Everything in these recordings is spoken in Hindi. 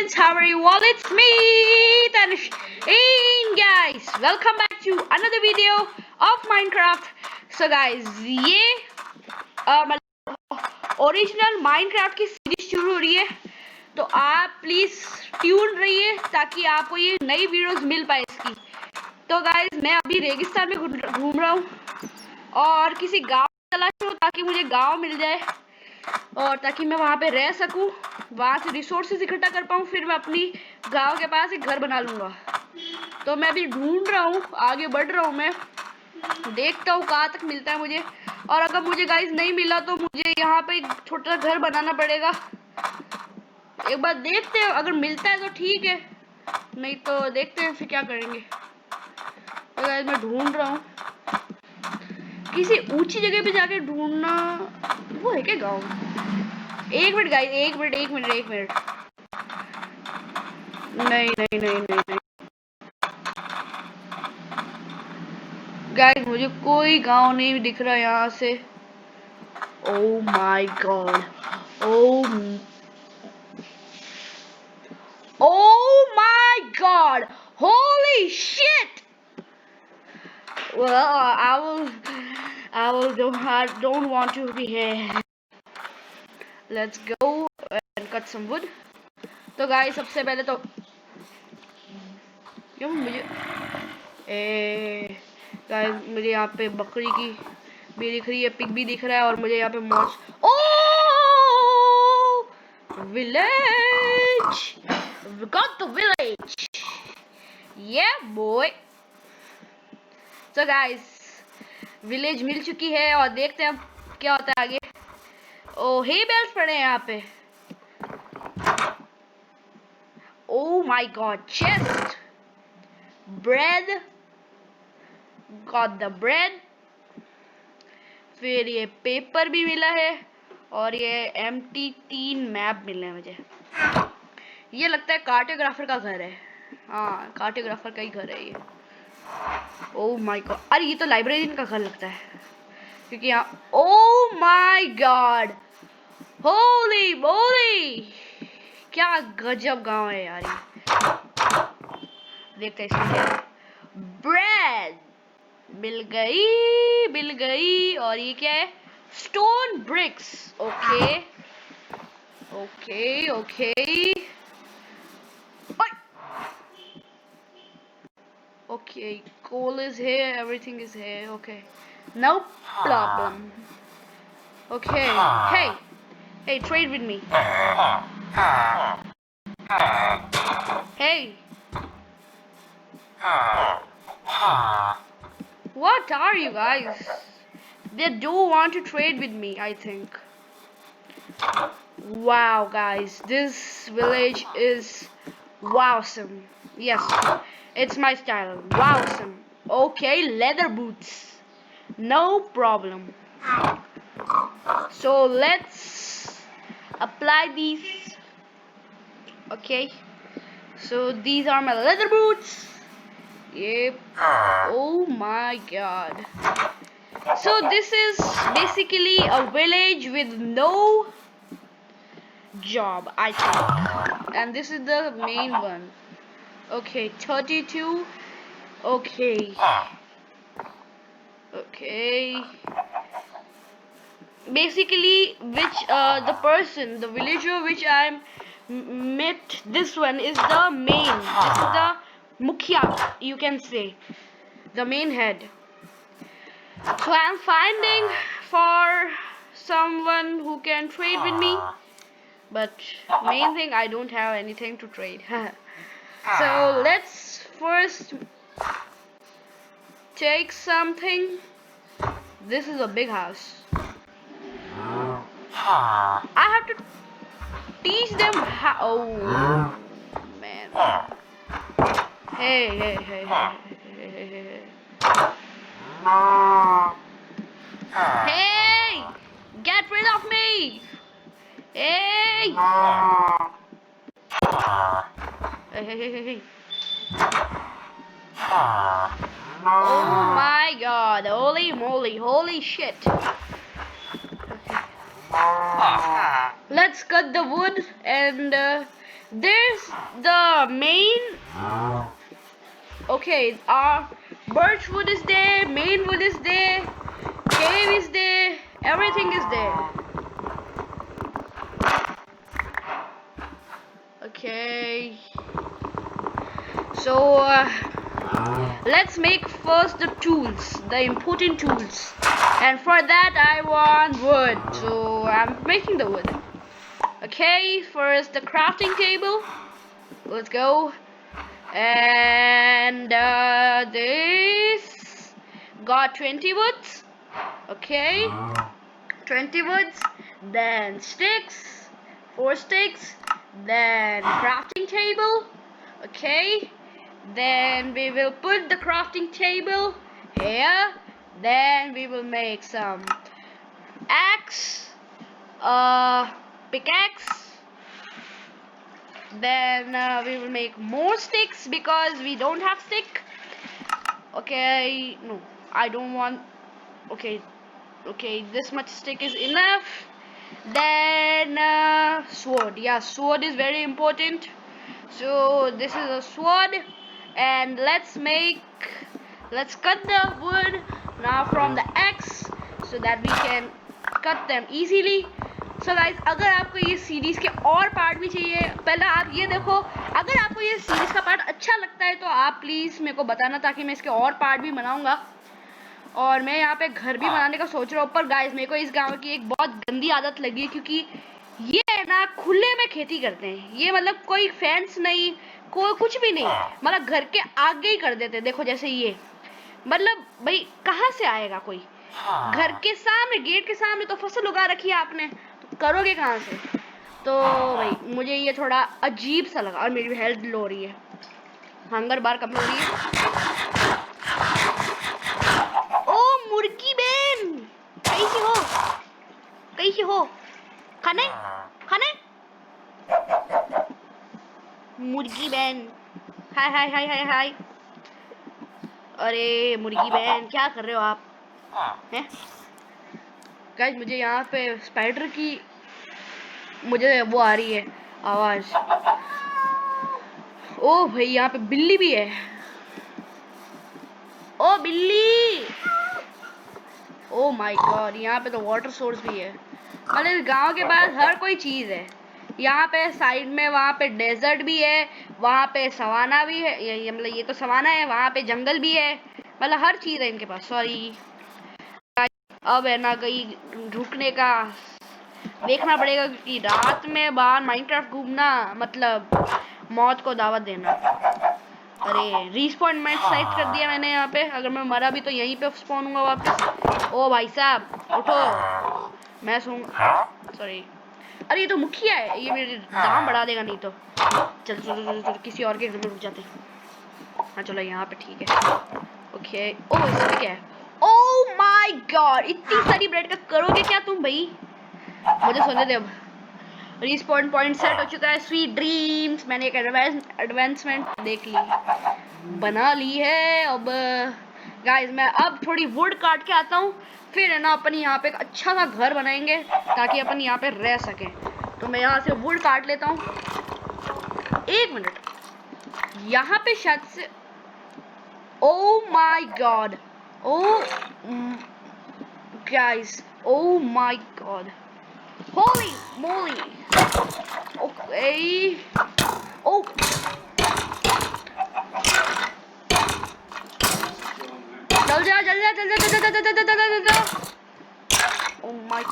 friends, how are you all? It's me, Tanish. And guys, welcome back to another video of Minecraft. So guys, ये ओरिजिनल माइनक्राफ्ट की सीरीज शुरू हो रही है, तो आप प्लीज ट्यून रहिए ताकि आपको ये नई वीडियोस मिल पाए इसकी। तो गाइज मैं अभी रेगिस्तान में घूम रहा हूँ और किसी गांव तलाश रहा हूँ ताकि मुझे गांव मिल जाए और ताकि मैं वहाँ पे रह सकूँ, वहाँ से रिसोर्सेज इकट्ठा कर पाऊँ, फिर मैं अपनी गांव के पास एक घर बना लूँगा। तो मैं अभी ढूंढ रहा हूँ, आगे बढ़ रहा हूँ, मैं देखता हूँ कहाँ तक मिलता है मुझे। और अगर मुझे गाइस नहीं मिला तो मुझे यहाँ पे एक छोटा सा घर बनाना पड़ेगा। एक बार देखते हैं, अगर मिलता है तो ठीक है, नहीं तो देखते हैं फिर क्या करेंगे। तो गाइस मैं ढूंढ रहा हूँ, किसी ऊंची जगह पे जाके ढूंढना। वो है क्या गाँव? एक मिनट गाइस, एक मिनट। नहीं गाइस, मुझे कोई गांव नहीं दिख रहा यहाँ से। Oh my God, oh my god, holy shit. Well, I don't want to be here. Let's go and cut some wood. तो गाइस सबसे पहले तो क्यों मुझे गाइस मुझे यहाँ पे बकरी की भी दिख रही है, पिग भी दिख रहा है, और मुझे यहाँ पे moss village. We got the village. Yeah boy. So guys, village मिल चुकी है और देखते हैं अब क्या होता है आगे। ओ हे बेल्स पड़े हैं यहाँ पे। ओ my God, chest, bread, got the bread, फिर ये पेपर भी मिला है और ये एम्प्टी 3 मैप मिले हैं मुझे। ये लगता है कार्टोग्राफर का घर है। हाँ, कार्टोग्राफर का ही घर है ये। ओह माय गॉड, अरे ये तो लाइब्रेरियन का घर लगता है, क्योंकि यहाँ ओह माय गॉड, होली मोली, क्या गजब गांव है यार ये। देखते हैं इसमें क्या। ब्रेड मिल गई और ये क्या है? Stone BRICS. Okay okay okay okay, coal is here, everything is here. Okay, no problem. Okay, hey, trade with me. Hey, what are you guys? They do want to trade with me, I think. Wow guys, this village is wowsome. Yes, it's my style. Wowsome. Okay, leather boots, no problem. So let's apply these. Okay, so these are my leather boots. Yep. Oh my god. So this is basically a village with no job, I think, and this is the main one. Okay, 32. Okay, basically the villager which I met, this one is the main, this is the mukhya, you can say, the main head. So I'm finding for someone who can trade with me, but main thing, I don't have anything to trade. So let's first take something. This is a big house. I have to teach them how. Oh man. Hey. Hey, get rid of me. Hey. Hey. Oh my god, holy moly, holy shit. Let's cut the wood and there's the main. Okay, our birch wood is there, main wood is there, cave is there, everything is there. Okay, so let's make first the tools, the important tools, and for that I want wood, so I'm making the wood. Okay, first the crafting table. Let's go. And this got 20 woods. Okay, 20 woods. Then sticks, 4 sticks. Then crafting table. Okay, then we will put the crafting table here. Then we will make some axe, pickaxe. Then we will make more sticks because we don't have stick. Okay, no, I don't want. Okay, okay, this much stick is enough. Then sword. Yeah, sword is very important. So this is a sword, and let's cut the wood now from the axe so that we can cut them easily. So guys, अगर आपको ये सीरीज के और पार्ट भी चाहिए, पहले आप ये देखो, अगर आपको ये सीरीज का पार्ट अच्छा लगता है तो आप प्लीज मेरे को बताना, ताकि मैं इसके और पार्ट भी बनाऊंगा। और मैं यहाँ पे घर भी बनाने का सोच रहा हूँ। पर गाइस, मेरे को इस गांव की एक बहुत गंदी आदत लगी है, क्योंकि ये है ना, खुले में खेती करते हैं। ये मतलब कोई फेंस नहीं, कोई कुछ भी नहीं, मतलब घर के आगे ही कर देते हैं। देखो जैसे ये, मतलब भाई कहाँ से आएगा कोई? घर के सामने, गेट के सामने तो फसल उगा रखी है आपने, तो करोगे कहाँ से? तो भाई मुझे ये थोड़ा अजीब सा लगा। और मेरी हेल्थ लो हो रही है, हंगर बार कम हो रही है। ओ मुर्गी बहन, कैसी हो? कैसी हो? खाने खाने मुर्गी बहन, हाय हाय हाय हाय हाय। अरे मुर्गी बहन, क्या कर रहे हो आप? हैं गाइस, मुझे यहाँ पे स्पाइडर की मुझे वो आ रही है आवाज। ओ भाई, यहाँ पे बिल्ली भी है। ओ बिल्ली, ओ माय गॉड, यहाँ पे तो वाटर सोर्स भी है। मतलब इस गांव के पास हर कोई चीज है। यहाँ पे साइड में, वहाँ पे डेजर्ट भी है, वहाँ पे सवाना भी है। ये मतलब ये तो सवाना है, वहाँ पे जंगल भी है, मतलब हर चीज है इनके पास। सॉरी, अब है ना कहीं रुकने का देखना पड़ेगा, क्योंकि रात में बाहर माइनक्राफ्ट घूमना मतलब मौत को दावत देना। अरे रिस्पॉन्मेंट साइट कर दिया मैंने यहाँ पे, अगर मैं मरा भी तो यहीं पे स्पॉन होऊंगा वापस। ओ भाई साहब उठो, मैं सॉरी। अरे ये तो मुखिया है, ये मेरे दाम बढ़ा देगा नहीं तो। चल चल चल चल, किसी और के घर में रुक जाते हैं। हाँ चलो, यहाँ पे ठीक है। ओके, ओ इसमें क्या है? ओ माय गॉड, इतनी सारी ब्रेड का करोगे क्या तुम भाई? मुझे सोने दे अब। रिस्पॉन पॉइंट सेट हो चुका है, स्वीट ड्रीम्स। मैंने एक एडवांसमेंट देख ली, बना ली है। अब गाइस, मैं अब थोड़ी वुड काट के आता हूँ, फिर है ना अपन यहाँ पे एक अच्छा सा घर बनाएंगे, ताकि अपन यहाँ पे रह सकें। तो मैं यहाँ से वुड काट लेता हूँ। एक मिनट, यहाँ पे शायद से, oh my god, oh guys, oh my god, holy moly. Okay, ओ चल जा चल जा चल जा चल जा चल जा चल जा चल जा। Oh my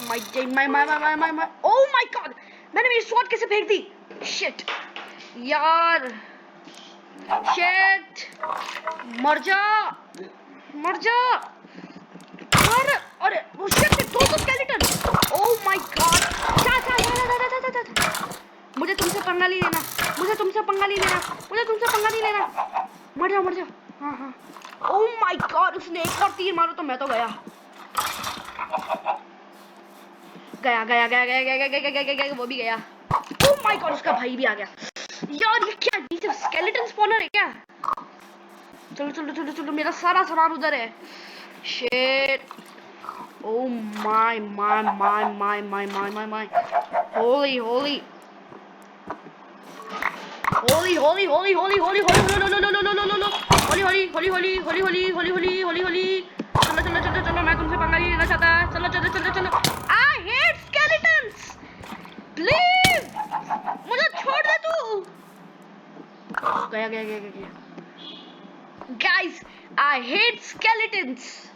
my my my my my my, O my God, मैंने मेरी स्वॉर्ड कैसे फेंक दी? शिट यार, शिट, मर जा मर जा मर। अरे वो shit, 200 skeleton. O my God, जा जा जा जा जा जा। मुझे तुमसे पंगा नहीं लेना, मुझे तुमसे पंगा नहीं लेना, मुझे तुमसे पंगा नहीं लेना। मर जाओ मर जाओ। हाँ हाँ। ओह माय गॉड, उसने एक और तीर मारो तो मैं तो गया गया गया गया गया गया गया गया गया गया, वो भी गया। ओह माय गॉड, उसका भाई भी आ गया। यार ये क्या, नीचे स्केलेटन स्पॉनर है क्या? चलो चलो चलो चलो, मेरा सारा सामान उधर है। Shit, oh my my my my my my my my, Holi Holi. Holi Holi Holi Holi Holi Holi Holi Holi Holi Holi Holi Holi Holi Holi Holi. चलो चलो चलो चलो, मैं तुमसे पंगा नहीं लेना चाहता। चलो चलो चलो चलो। आई हेट स्केलेटन्स, प्लीज मुझे छोड़ दे तू। गया गया गया गया। गाइस आई हेट स्केलेटन्स,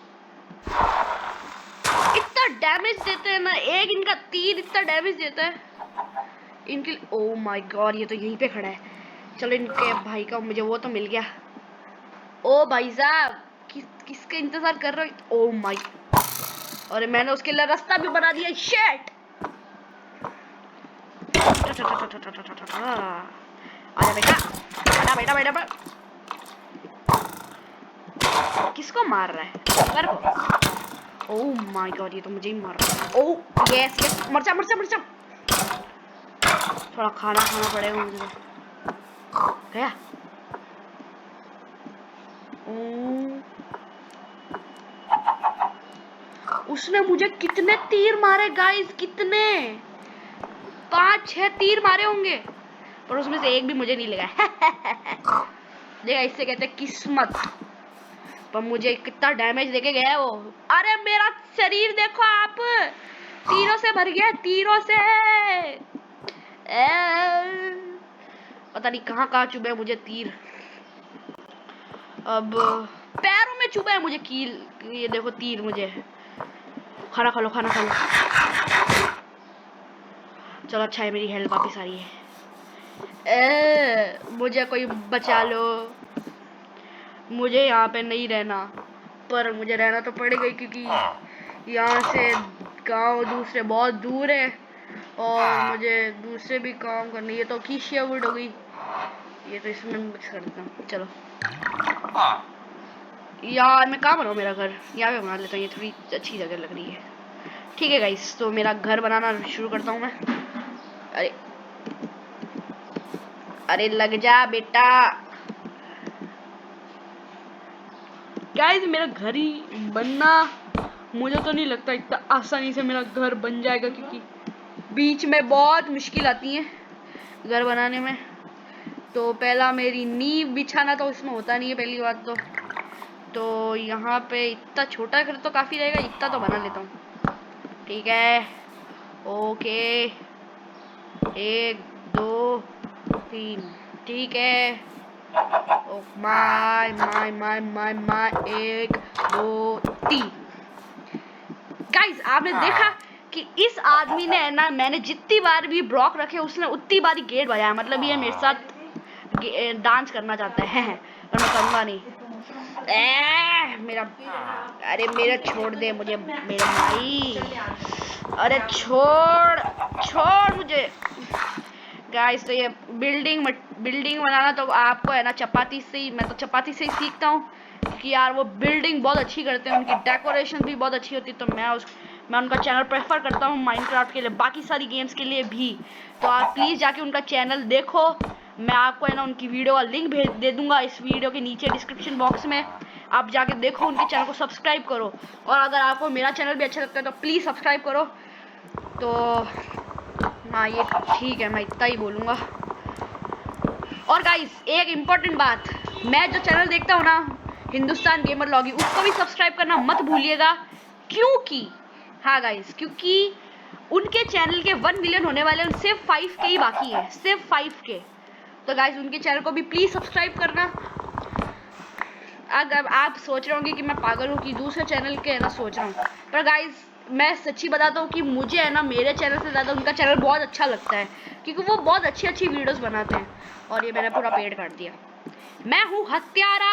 इतना डैमेज देते हैं ना, एक इनका तीर इतना डैमेज देता है इनके। ओ माय गॉड, ये तो यहीं पे खड़ा है। चलो इनके भाई का मुझे वो तो मिल गया। ओ भाई साहब, किसका इंतजार कर रहे हो? ओ माय, अरे मैंने उसके लिए रास्ता भी बना दिया। शिट, आजा बेटा, आजा बेटा बेटा बेटा। किसको मार रहा है? कर को। ओह माय गॉड, ये तो मुझे ही मार रहा है। ओह यस यस, मरचा मरचा मरचा। थोड़ा खाना खाना पड़ेगा मुझे तो। गया। उसने मुझे कितने तीर मारे गाइस, कितने 5-6 तीर मारे होंगे, पर उसमें से एक भी मुझे नहीं लगा। देखा, इससे कहते हैं किस्मत। पर मुझे कितना डैमेज देके गया है वो। अरे मेरा शरीर देखो आप, तीरों से भर गया, तीरों से। पता नहीं कहाँ कहाँ चुभे मुझे तीर। अब पैरों में चुभे है मुझे कील। ये देखो तीर मुझे। खाना खा लो, खाना खा लो। चलो अच्छा है, मेरी हेल्थ वापस आ रही है। मुझे कोई बचा लो, मुझे यहाँ पे नहीं रहना, पर मुझे रहना तो पड़ेगा क्योंकि यहाँ से गांव दूसरे बहुत दूर है और मुझे दूसरे भी काम करने। ये तो कीशिया वुड हो गई, ये तो इसमें मिक्स करता हूँ। चलो यार, मैं कहाँ बनाऊँ मेरा घर? यहाँ पे बना लेता हूँ, ये थोड़ी अच्छी जगह लग रही है। ठीक है गाइस, तो मेरा घर बनाना शुरू करता हूँ मैं। अरे अरे लग जा बेटा। गाइस मेरा घर ही बनना, मुझे तो नहीं लगता इतना आसानी से मेरा घर बन जाएगा, क्योंकि बीच में बहुत मुश्किल आती है घर बनाने में। तो पहला मेरी नींव बिछाना तो इसमें होता नहीं है पहली बात तो यहाँ पे इतना छोटा घर तो काफ़ी रहेगा, इतना तो बना लेता हूँ। ठीक है, ओके, 1 2 3, ठीक है। Oh my my my my my, 1 2 3। Guys आपने देखा कि इस आदमी ने ना, मैंने जितनी बार भी ब्लॉक रखे उसने उतनी बार ही गेट बजाया। मतलब ये मेरे साथ डांस करना चाहता है, पर मैं करूँगा नहीं। मेरा, अरे मेरा छोड़ दे मुझे मेरे भाई, अरे छोड़ छोड़ मुझे। गाइस तो ये बिल्डिंग बनाना तो आपको है ना चपाती से ही, मैं तो चपाती से ही सीखता हूँ कि यार वो बिल्डिंग बहुत अच्छी करते हैं, उनकी डेकोरेशन भी बहुत अच्छी होती है। तो मैं उनका चैनल प्रेफर करता हूँ माइनक्राफ्ट के लिए, बाकी सारी गेम्स के लिए भी। तो आप प्लीज़ जाके उनका चैनल देखो, मैं आपको है ना उनकी वीडियो का लिंक भेज दे दूंगा इस वीडियो के नीचे डिस्क्रिप्शन बॉक्स में। आप जाके देखो, उनके चैनल को सब्सक्राइब करो, और अगर आपको मेरा चैनल भी अच्छा लगता है तो प्लीज़ सब्सक्राइब करो। तो हाँ ये ठीक है, मैं इतना ही बोलूँगा। और गाइस एक इम्पॉर्टेंट बात, मैं जो चैनल देखता हूँ ना, हिंदुस्तान गेमर लॉगी, उसको भी सब्सक्राइब करना मत भूलिएगा। क्योंकि हाँ गाइस, क्योंकि उनके चैनल के 1 मिलियन होने वाले हैं, सिर्फ 5K ही बाकी है, सिर्फ 5K। तो गाइस उनके चैनल को भी प्लीज़ सब्सक्राइब करना। अगर आप सोच रहे होंगे कि मैं पागल हूँ कि दूसरे चैनल के है ना सोच रहा हूँ, पर गाइस मैं सच्ची बताता हूँ कि मुझे है ना मेरे चैनल से ज़्यादा उनका चैनल बहुत अच्छा लगता है, क्योंकि वो बहुत अच्छी अच्छी वीडियोस बनाते हैं। और ये मैंने पूरा पेड़ काट दिया। मैं हूँ हत्यारा,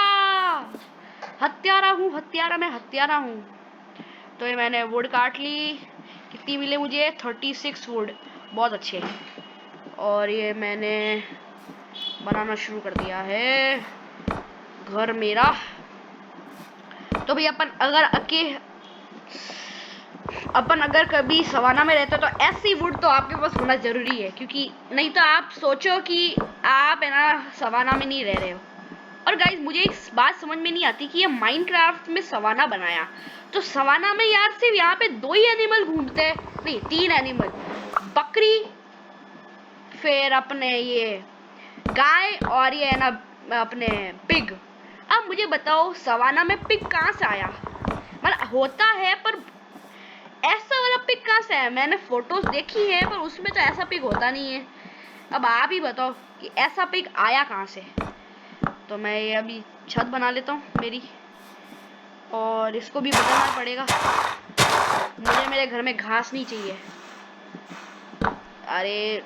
हत्यारा हूँ, हत्यारा, मैं हत्यारा हूँ। तो ये मैंने वुड काट ली। कितनी मिले मुझे? 36 वुड, बहुत अच्छे। और ये मैंने बनाना शुरू कर दिया है घर मेरा। तो भाई अपन अगर कभी सवाना में रहते तो ऐसी वुड तो आपके पास होना जरूरी है, क्योंकि नहीं तो आप सोचो कि आप है ना सवाना में नहीं रह रहे हो। और गाइस मुझे एक बात समझ में नहीं आती कि ये माइनक्राफ्ट में सवाना बनाया, तो सवाना में यार सिर्फ यहाँ पे 2 ही एनिमल घूमते हैं, नहीं 3 एनिमल, बकरी, फिर अपने ये गाय और ये है ना अपने पिग। अब मुझे बताओ सवाना में पिग कहाँ से आया? मतलब होता है पर ऐसा वाला पिग कहाँ से है? मैंने फोटोज देखी है पर उसमें तो ऐसा पिग होता नहीं है। अब आप ही बताओ कि ऐसा पिग आया कहाँ से। तो मैं ये अभी छत बना लेता हूँ मेरी, और इसको भी बदलना पड़ेगा। मुझे मेरे घर में घास नहीं चाहिए। अरे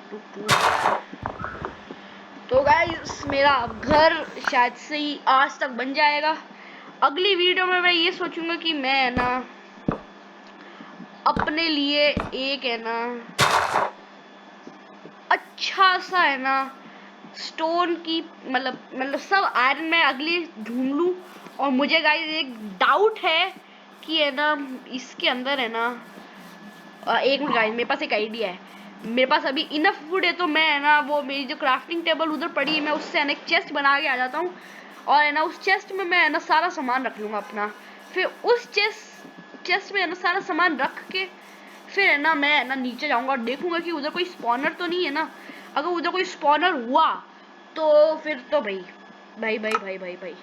तो गाइस मेरा घर शायद से ही आज तक बन जाएगा। अगली वीडियो में मैं ये सोचूंगा कि मैं ना अपने लिए एक है ना अच्छा सा है ना स्टोन की मतलब सब आयरन में अगली ढूंढ लूं। और मुझे गाइस एक डाउट है कि है ना इसके अंदर है ना एक मिनट गाइस, मेरे पास एक आइडिया है। मेरे पास अभी इनफ फूड है, तो मैं है ना वो मेरी जो क्राफ्टिंग टेबल उधर पड़ी है, मैं उससे है ना एक चेस्ट बना के आ जाता हूँ। और है ना उस चेस्ट में मैं है ना सारा सामान रख लूँगा अपना। फिर उस चेस्ट में है ना सारा सामान रख के फिर है ना मैं है ना नीचे जाऊँगा और देखूंगा कि उधर कोई स्पॉनर तो नहीं है ना। अगर उधर कोई स्पॉनर हुआ तो फिर तो भाई भाई भाई भाई भाई भाई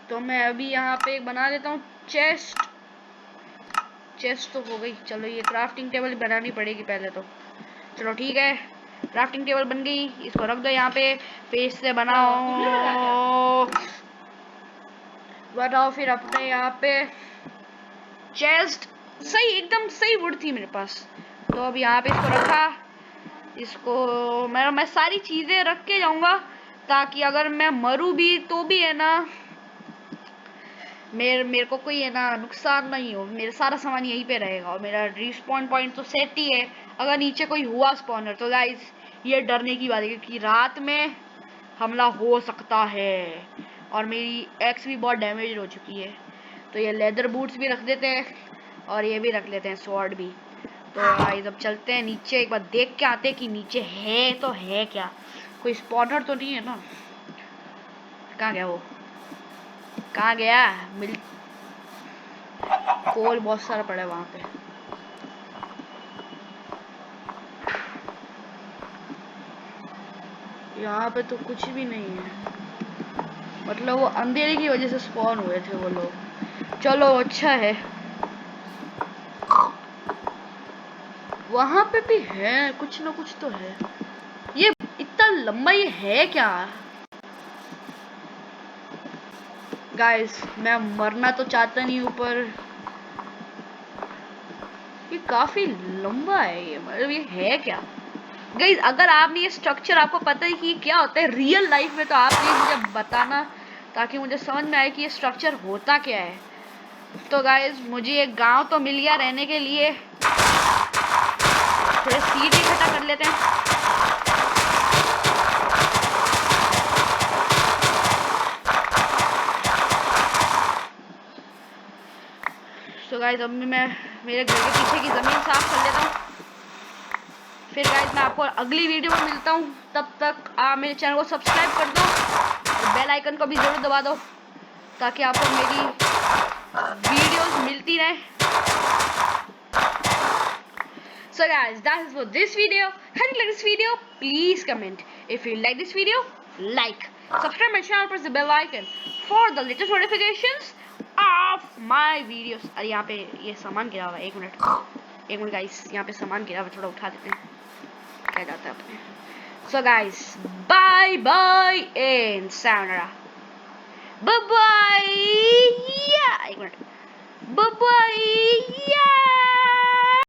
तो मैं अभी यहाँ पे बना देता हूँ चेस्ट तो हो गई। चलो ये क्राफ्टिंग टेबल बनानी पड़ेगी पहले तो। चलो ठीक है, क्राफ्टिंग टेबल बन गई, इसको रख दो यहाँ पे। फिर से बनाओ फिर अपने यहाँ पे चेस्ट। सही एकदम सही वुड थी मेरे पास। तो अब यहाँ पे इसको रखा, इसको मैं सारी चीजें रख के जाऊंगा ताकि अगर मैं मरूं भी तो भी है ना मेरे को कोई है ना नुकसान नहीं हो। मेरा सारा सामान यहीं पे रहेगा और मेरा रिस्पॉन पॉइंट तो सेट ही है। अगर नीचे कोई हुआ स्पॉनर तो गाइस ये डरने की बात है क्योंकि रात में हमला हो सकता है और मेरी एक्स भी बहुत डैमेज हो चुकी है। तो ये लेदर बूट्स भी रख देते हैं और ये भी रख लेते हैं स्वॉर्ड भी। तो गाइस अब चलते हैं नीचे, एक बार देख के आते हैं कि नीचे है तो है क्या। कोई स्पॉनर तो नहीं है ना? कहाँ गया वो? कहाँ गया? कोल बहुत सारा पड़ा है वहां पे। यहाँ पे तो कुछ भी नहीं है, मतलब वो अंधेरे की वजह से स्पॉन हुए थे वो लोग। चलो अच्छा है, वहां पे भी है कुछ ना कुछ तो है। ये इतना लंबा ये है क्या? गाइस मैं मरना तो चाहता नहीं हूँ पर ये काफी लंबा है। ये मतलब ये है क्या? गाइस अगर आपने ये स्ट्रक्चर आपको पता है कि क्या होता है रियल लाइफ में तो आप ये मुझे बताना ताकि मुझे समझ में आए कि ये स्ट्रक्चर होता क्या है। तो गाइस मुझे एक गांव तो मिल गया रहने के लिए। थोड़े सीड इकट्ठा कर लेते हैं। तो गाइस अब मैं मेरे घर के पीछे की जमीन साफ कर लेता हूँ। फिर गाइस मैं आपको अगली वीडियो में मिलता हूँ। तब तक आप मेरे चैनल को सब्सक्राइब कर दो और बेल आइकन को भी जरूर दबा दो ताकि आपको मेरी वीडियोस मिलती रहे। So guys, that is for this video. How do you like this video? Please comment. If you like this video, like, subscribe my channel, press the bell icon for the latest notifications of my videos. अरे यहाँ पे ये सामान गिरा हुआ है, एक मिनट गाइस, यहाँ पे सामान गिरा हुआ है, थोड़ा उठा देते हैं। क्या जाता है अपने। So guys, bye bye and sayonara. Bye bye.